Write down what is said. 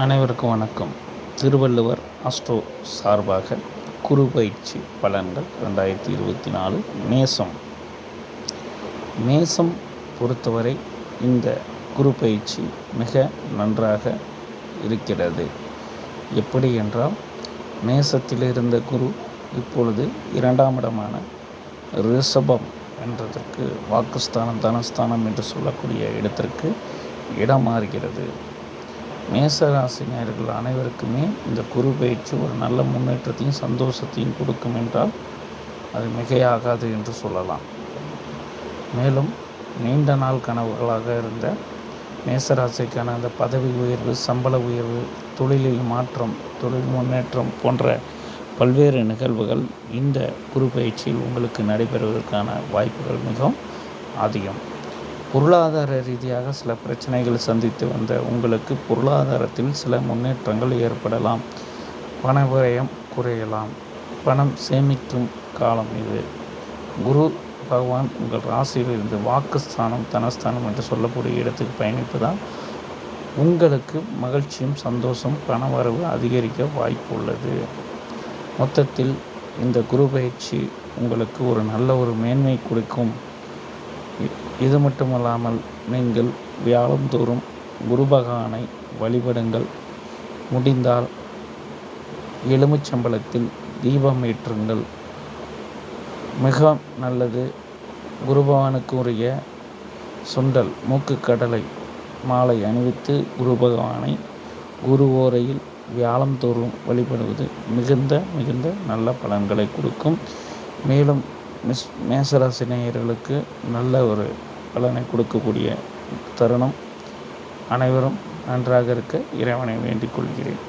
அனைவருக்கும் வணக்கம். திருவள்ளுவர் அஸ்ட்ரோ சார்பாக குரு பயிற்சி பலன்கள் 2024 மேசம் பொறுத்தவரை இந்த குரு பயிற்சி மிக நன்றாக இருக்கிறது. எப்படி என்றால், மேசத்தில் இருந்த குரு இப்பொழுது 2ஆம் இடமான ரிஷபம் என்றதற்கு வாக்குஸ்தானம் தனஸ்தானம் என்று சொல்லக்கூடிய இடத்திற்கு இடம் மாறுகிறது. மேசராசினியர்கள் அனைவருக்குமே இந்த குரு பயிற்சி ஒரு நல்ல முன்னேற்றத்தையும் சந்தோஷத்தையும் கொடுக்கும் என்றால் அது மிகையாகாது என்று சொல்லலாம். மேலும் நீண்ட நாள் கனவுகளாக இருந்த மேசராசிக்கான அந்த பதவி உயர்வு, சம்பள உயர்வு, தொழிலில் மாற்றம், தொழில் முன்னேற்றம் போன்ற பல்வேறு நிகழ்வுகள் இந்த குரு பயிற்சியில் உங்களுக்கு நடைபெறுவதற்கான வாய்ப்புகள் மிகவும் அதிகம். பொருளாதார ரீதியாக சில பிரச்சனைகள் சந்தித்து வந்த உங்களுக்கு பொருளாதாரத்தில் சில முன்னேற்றங்கள் ஏற்படலாம். பண விரயம் குறையலாம். பணம் சேமிக்கும் காலம் இது. குரு பகவான் உங்கள் ராசியில் இருந்து வாக்குஸ்தானம் தனஸ்தானம் என்று சொல்லக்கூடிய இடத்துக்கு பயணிப்பதால் உங்களுக்கு மகிழ்ச்சியும் சந்தோஷம் பணவரவு அதிகரிக்க வாய்ப்பு உள்ளது. மொத்தத்தில் இந்த குரு பயிற்சி உங்களுக்கு ஒரு நல்ல ஒரு மேன்மை கொடுக்கும். இது மட்டுமல்லாமல் நீங்கள் வியாழந்தோறும் குரு பகவானை வழிபடுங்கள். முடிந்தால் எலுமிச்சம்பழத்தில் தீபம் ஏற்றுங்கள், மிக நல்லது. குரு பகவானுக்கு உரிய சுண்டல் மூக்குக்கடலை மாலை அணிவித்து குரு பகவானை குரு ஓரையில் வியாழந்தோறும் வழிபடுவது மிகுந்த நல்ல பலன்களை கொடுக்கும். மேலும் மேசராசி நேயர்களுக்கு நல்ல ஒரு பலனை கொடுக்கக்கூடிய தருணம். அனைவரும் நன்றாக இருக்க இறைவனை வேண்டிக் கொள்கிறேன்.